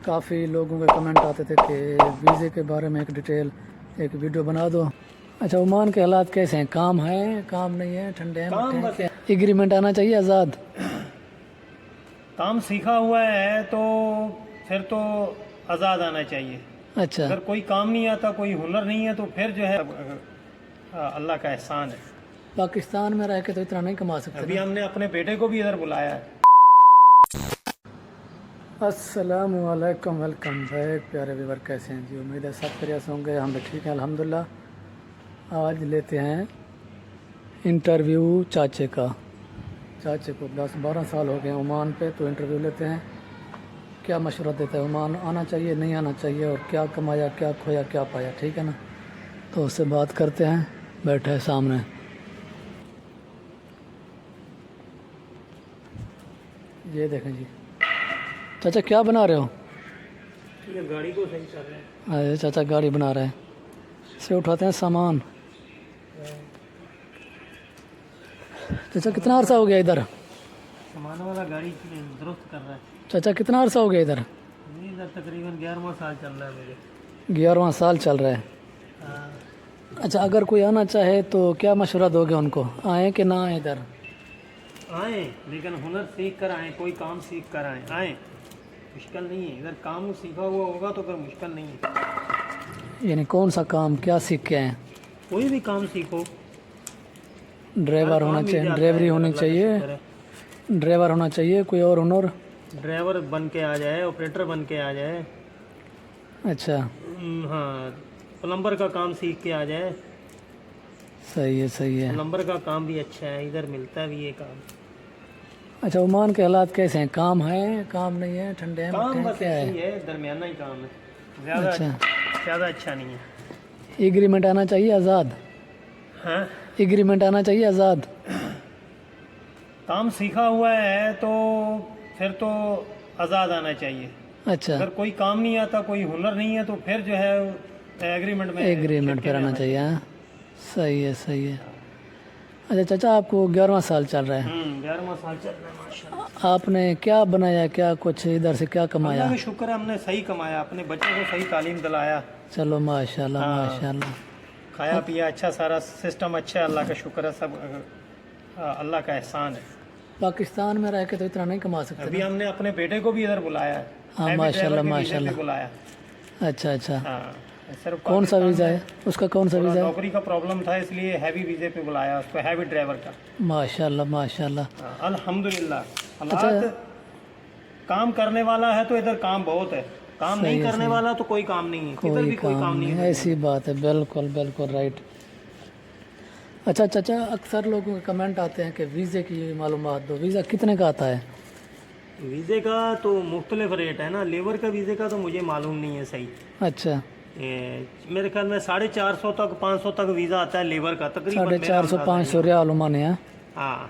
کافی لوگوں کے کمنٹ آتے تھے کہ ویزے کے بارے میں ایک ڈیٹیل ایک ویڈیو بنا دو. اچھا عمان کے حالات کیسے ہیں؟ کام ہے، کام نہیں ہے، ٹھنڈے ہیں؟ ایگریمنٹ آنا چاہیے آزاد. کام سیکھا ہوا ہے تو پھر تو آزاد آنا چاہیے. اچھا اگر کوئی کام نہیں آتا، کوئی ہنر نہیں ہے تو پھر جو ہے اللہ کا احسان ہے. پاکستان میں رہ کے تو اتنا نہیں کما سکتے. ابھی ہم نے اپنے بیٹے کو بھی ادھر بلایا ہے. السلام علیکم، ویلکم بیک پیارے ویور. کیسے ہیں جی؟ امید ہے سب خیریت سے ہوں گے. ہم بھی ٹھیک ہیں الحمدللہ. آج لیتے ہیں انٹرویو چاچے کا. چاچے کو 10-12 سال ہو گئے ہیں عمان پہ، تو انٹرویو لیتے ہیں. کیا مشورہ دیتا ہے؟ عمان آنا چاہیے نہیں آنا چاہیے، اور کیا کمایا، کیا کھویا، کیا پایا. ٹھیک ہے نا؟ تو اس سے بات کرتے ہیں. بیٹھے سامنے. یہ دیکھیں جی چاچا کیا بنا رہے ہو؟ یہ گاڑی کو صحیح کر رہے ہیں. چاچا گاڑی بنا رہے ہیں. اسے اٹھاتے ہیں سامان. چاچا کتنا عرصہ ہو گیا ادھر؟ سامان والا گاڑی درست کر رہا ہے. چاچا کتنا عرصہ ہو گیا ادھر؟ ادھر تقریباً 11واں سال چل رہا ہے مجھے. 11واں سال چل رہا ہے. اچھا اگر کوئی آنا چاہے تو کیا مشورہ دو گے ان کو؟ آئیں کہ نہ آئیں ادھر؟ آئیں لیکن ہنر سیکھ کر آئیں، کوئی کام سیکھ کر آئیں. آئیں، مشکل نہیں ہے. ادھر کام سیکھا ہوا ہوگا تو پھر مشکل نہیں ہے. یعنی کون سا کام، کیا سیکھ کے آئیں؟ کوئی بھی کام سیکھو. ڈرائیور ہونا چاہیے، ڈرائیوری ہونی چاہیے، ڈرائیور ہونا چاہیے. کوئی اور ہنر؟ ڈرائیور بن کے آ جائے، آپریٹر بن کے آ جائے. اچھا ہاں، پلمبر کا کام سیکھ کے آ جائے. صحیح ہے، صحیح ہے. پلمبر کا کام بھی اچھا ہے، ادھر ملتا بھی یہ کام. اچھا عمان کے حالات کیسے ہیں؟ کام ہے، کام نہیں ہے، ٹھنڈے ہیں؟ کام بس کیا ایسے ہے؟ ہی ہے، درمیانہ ہی کام ہے. زیادہ اچھا نہیں ہے. ایگریمنٹ آنا چاہیے آزاد. ہاں، ایگریمنٹ آنا چاہیے آزاد. کام سیکھا ہوا ہے تو پھر تو آزاد آنا چاہیے. اچھا اگر کوئی کام نہیں آتا، کوئی ہنر نہیں ہے تو پھر جو ہے ایگریمنٹ میں ایگریمنٹ پہ آنا چاہیے. ہاں صحیح ہے، صحیح ہے. اچھا چاچا آپ کو 11واں سال چل رہا ہے. 11واں سال چل رہا ہے ماشاءاللہ. آپ نے کیا بنایا، کیا کچھ ادھر سے کیا کمایا؟ اللہ کا شکر ہے، ہم نے صحیح کمایا، اپنے بچوں کو صحیح تعلیم دلایا. چلو ماشاءاللہ ماشاءاللہ. کھایا پیا اچھا، سارا سسٹم اچھا ہے. اللہ کا شکر ہے، سب اللہ کا احسان ہے. پاکستان میں رہ کے تو اتنا نہیں کما سکتے. ابھی ہم نے اپنے بیٹے کو بھی ادھر بلایا ہے. ہاں ماشاءاللہ ماشاءاللہ. بلایا. اچھا اچھا. ہاں، صرف کون سا ویزا ہے اس کا؟ کون سا ویزا ہے؟ نوکری کا پرابلم تھا، اس لیے ہیوی ویزے پہ بلایا اس کو، ہیوی ڈرائیور کا. ماشاءاللہ ماشاءاللہ. الحمدللہ. حالات کام کرنے والا ہے تو ادھر کام بہت ہے. کام نہیں کرنے والا تو کوئی کام نہیں ہے. ادھر بھی کوئی کام نہیں ہے. ایسی بات ہے. بالکل بالکل رائٹ. اچھا چاچا اکثر لوگوں کے کمنٹ آتے ہیں کہ ویزے کی معلومات دو. ویزا کتنے کا آتا ہے؟ ویزے کا تو مختلف ریٹ ہے نا. لیبر کا ویزے کا تو مجھے معلوم نہیں ہے صحیح. اچھا میرے خیال میں 450 تک 500 تک ویزا آتا ہے لیبر کا تقریباً. 450-500 ریال عمان ہے. ہاں،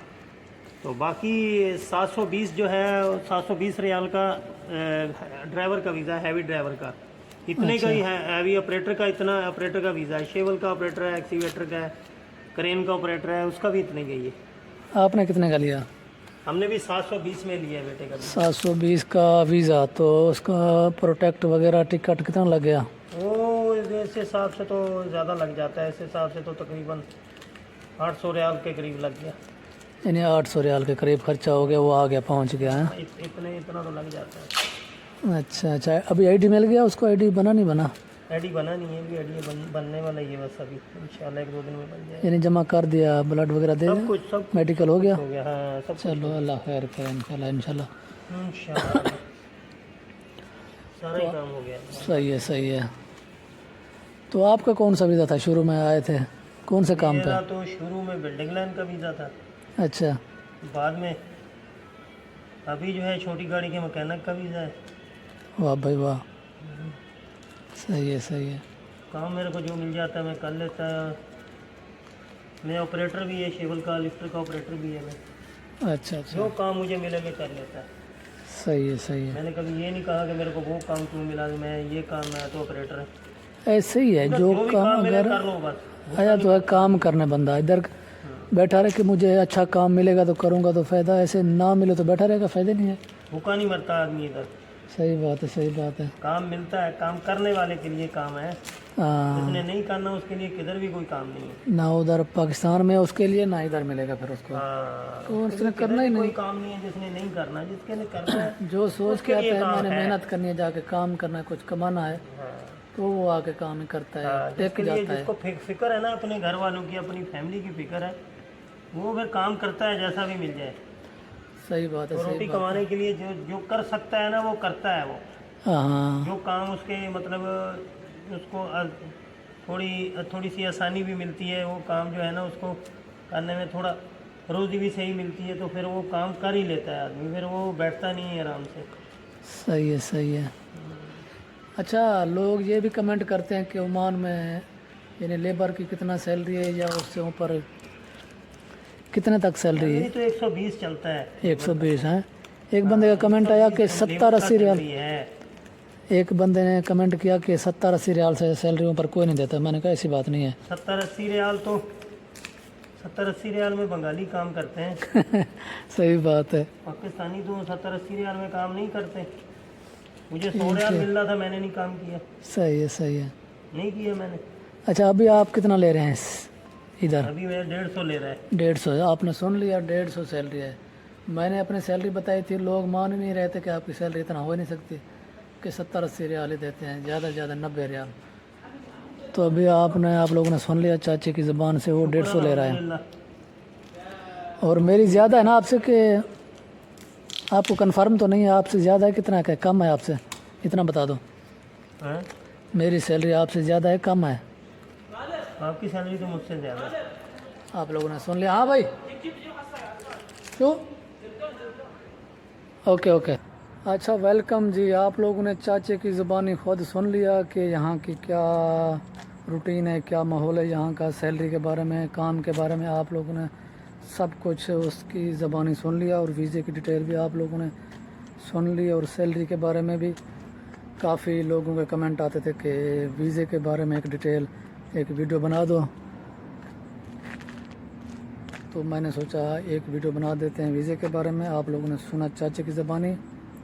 تو باقی 720 جو ہے 720 ریال کا ڈرائیور کا ویزا ہے، ہیوی ڈرائیور کا. اتنے کا ہی ہے. ہیوی آپریٹر کا اتنا آپریٹر کا ویزا ہے. شیول کا آپریٹر ہے، ایکسیویٹر کا ہے، کرین کا آپریٹر ہے، اس کا بھی اتنے کا ہی ہے. آپ نے کتنے کا لیا؟ ہم نے بھی 720 میں لیا ہے بیٹے کا. 720 کا ویزا. تو اس کا پروٹیکٹ وغیرہ ٹکٹ کتنا لگ گیا؟ وہ اس حساب سے تو زیادہ لگ جاتا ہے. اس حساب سے تو تقریباً 800 ریال کے قریب لگ گیا. یعنی 800 ریال کے قریب خرچہ ہو گیا. وہ آ گیا، پہنچ گیا ہے. اتنا تو لگ جاتا ہے. اچھا اچھا. ابھی آئی ڈی مل گیا اس کو؟ آئی ڈی بنا نہیں بنا؟ آئی ڈی بنا نہیں ہے ابھی. آئی ڈی بننے والا ہی ہے بس. ابھی انشاءاللہ 1-2 دن میں بن جائے. یعنی جمع کر دیا، بلڈ وغیرہ دے دیا، سب میڈیکل ہو گیا؟ ہاں سب. چلو اللہ خیر کرے انشاءاللہ انشاءاللہ. سارا ہی کام ہو گیا. صحیح ہے صحیح ہے. تو آپ کا کون سا ویزا تھا؟ شروع میں آئے تھے کون سے کام پہ؟ میرا تو شروع میں بلڈنگ لائن کا ویزا تھا. اچھا. بعد میں ابھی جو ہے چھوٹی گاڑی کے مکینک کا ویزا ہے. واہ بھائی واہ. صحیح ہے صحیح ہے. کام میرے کو جو مل جاتا ہے میں کر لیتا ہے. میں آپریٹر بھی ہے، شیول کا لفٹر کا آپریٹر بھی ہے. میں اچھا اچھا. جو کام مجھے ملے میں کر لیتا ہے. صحیح ہے صحیح ہے. میں نے کبھی یہ نہیں کہا کہ میرے کو وہ کام کیوں ملا، میں یہ کام میں تو آپریٹر ہے. ایسے ہی ہے. جو کام ملے اگر کر لو بس. آیا تو ہے کام کرنے بندہ. ادھر بیٹھا رہے کہ مجھے اچھا کام ملے گا تو کروں گا تو فائدہ، ایسے نہ ملے تو بیٹھا رہے گا، فائدہ نہیں ہے. بھوکا نہیں مرتا آدمی ادھر. صحیح بات ہے، صحیح بات ہے. کام ملتا ہے، کام کرنے والے کے لیے کام ہے، ہاں، جس نے نہیں کرنا اس کے لیے کدھر بھی کوئی کام نہیں ہے. نہ ادھر پاکستان میں اس کے لیے نہ ادھر ملے گا پھر اس کو. ہاں، تو اس اس کے نے لیے کرنا کدھر ہی بھی کوئی نہیں. کام نہیں ہے جس نے نہیں کرنا. جس کے لیے کرنا ہے جو سوچ اس کے کے لیے آتا ہے کام میں نے ہے. محنت کرنی ہے، جا کے کام کرنا ہے، کچھ کمانا ہے، ہاں، تو وہ آ کے کام ہی کرتا ہے، ہاں، جس ٹیک کے لیے جاتا جس ہے. کو فکر ہے نا اپنے گھر والوں کی، اپنی فیملی کی فکر ہے، وہ پھر کام کرتا ہے جیسا بھی مل جائے. صحیح بات ہے، تو صحیح روٹی بات ہے. کمانے کے لیے جو جو کر سکتا ہے نا وہ کرتا ہے. وہ ہاں، جو کام اس کے مطلب اس کو تھوڑی سی آسانی بھی ملتی ہے، وہ کام جو ہے نا اس کو کرنے میں تھوڑا روزی بھی صحیح ملتی ہے، تو پھر وہ کام کر ہی لیتا ہے آدمی، پھر وہ بیٹھتا نہیں ہے آرام سے. صحیح ہے، صحیح ہے. اچھا، لوگ یہ بھی کمنٹ کرتے ہیں کہ عمان میں یعنی لیبر کی کتنا سیلری ہے، یا اس سے اوپر کتنے تک سیلری ہے؟ سیلری تو 120 چلتا ہے. 120 ہے. ایک بندے کا کمنٹ آیا کہ 70-80 ریال. ہے. ایک بندے نے کمنٹ کیا کہ 70-80 ریال سے سیلری اوپر کوئی نہیں دیتا. میں نے کہا ایسی بات نہیں ہے. 70-80 ریال تو 70-80 ریال میں بنگالی کام کرتے ہیں. صحیح بات ہے. پاکستانی تو 70-80 ریال میں کام نہیں کرتے. مجھے 100 ریال مل رہا تھا، میں نے نہیں کام کیا. صحیح ہے، صحیح ہے. نہیں کیا میں نے. اچھا، ابھی آپ کتنا لے رہے ہیں ادھر؟ ابھی میں 150 لے رہا ہے. 150. آپ نے سن لیا، 150 سیلری ہے. میں نے اپنی سیلری بتائی تھی، لوگ مان نہیں رہے تھے کہ آپ کی سیلری اتنا ہو نہیں سکتی، کہ 70-80 ریال ہی دیتے ہیں، زیادہ سے زیادہ 90 ریال. تو ابھی آپ لوگوں نے سن لیا چاچے کی زبان سے، وہ 150 لے رہا ہے. الحمدللہ. اور میری زیادہ ہے نا آپ سے، کہ آپ کو کنفرم تو نہیں ہے آپ سے زیادہ ہے کتنا، کہ کم ہے آپ سے؟ اتنا بتا دو. ہاں؟ میری سیلری آپ سے زیادہ ہے کم ہے؟ آپ کی سیلری تو مجھ سے زیادہ ہے. آپ لوگوں نے سن لیا؟ ہاں بھائی، کیوں؟ Okay okay. اچھا، ویلکم جی. آپ لوگوں نے چاچے کی زبانی خود سن لیا کہ یہاں کی کیا روٹین ہے، کیا ماحول ہے یہاں کا، سیلری کے بارے میں، کام کے بارے میں آپ لوگوں نے سب کچھ اس کی زبانی سن لیا، اور ویزے کی ڈیٹیل بھی آپ لوگوں نے سن لی. اور سیلری کے بارے میں بھی کافی لوگوں کے کمنٹ آتے تھے کہ ویزے کے بارے میں ایک ڈیٹیل ایک ویڈیو بنا دو. تو میں نے سوچا ایک ویڈیو بنا دیتے ہیں ویزے کے بارے میں. آپ لوگوں نے سنا چاچے کی زبانی،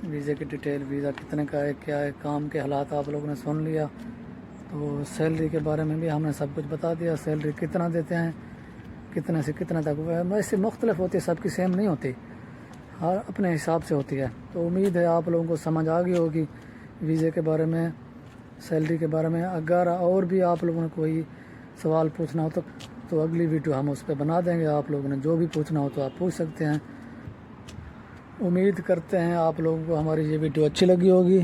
ویزے کی ڈیٹیل، ویزا کتنے کا ہے، کیا ہے، کام کے حالات آپ لوگوں نے سن لیا. تو سیلری کے بارے میں بھی ہم نے سب کچھ بتا دیا، سیلری کتنا دیتے ہیں، کتنے سے کتنے تک. ویسے مختلف ہوتی ہے، سب کی سیم نہیں ہوتی، ہر اپنے حساب سے ہوتی ہے. تو امید ہے آپ لوگوں کو سمجھ آ گئی ہوگی ویزے کے بارے میں، سیلری کے بارے میں. اگر اور بھی آپ لوگوں نے کوئی سوال پوچھنا ہو تو اگلی ویڈیو ہم اس پہ بنا دیں گے. آپ لوگوں نے جو بھی پوچھنا ہو تو آپ پوچھ سکتے ہیں. امید کرتے ہیں آپ لوگوں کو ہماری یہ ویڈیو اچھی لگی ہوگی.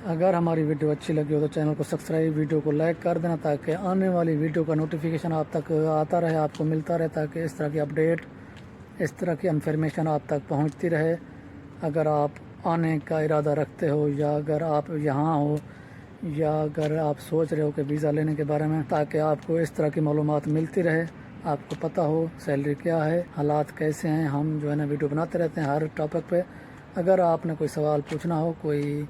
اگر ہماری ویڈیو اچھی لگی ہو تو چینل کو سبسکرائب، ویڈیو کو لائک کر دینا، تاکہ آنے والی ویڈیو کا نوٹیفیکیشن آپ تک آتا رہے، آپ کو ملتا رہے، تاکہ اس طرح کی اپڈیٹ، اس طرح کی انفارمیشن آپ تک پہنچتی رہے. اگر آپ آنے کا ارادہ رکھتے ہو، یا اگر آپ یہاں ہو، یا اگر آپ سوچ رہے ہو کہ ویزا لینے کے بارے میں، تاکہ آپ کو اس طرح کی معلومات ملتی رہے، آپ کو پتہ ہو سیلری کیا ہے، حالات کیسے ہیں. ہم جو ہے نا ویڈیو بناتے رہتے ہیں ہر ٹاپک پہ. اگر آپ نے کوئی سوال پوچھنا ہو، کوئی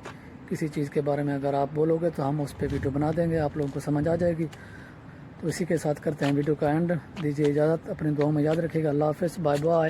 کسی چیز کے بارے میں اگر آپ بولو گے تو ہم اس پہ ویڈیو بنا دیں گے، آپ لوگوں کو سمجھ آ جائے گی. تو اسی کے ساتھ کرتے ہیں ویڈیو کا اینڈ. دیجیے اجازت، اپنی دعاؤں میں یاد رکھیے گا. اللہ حافظ، بائے بائے.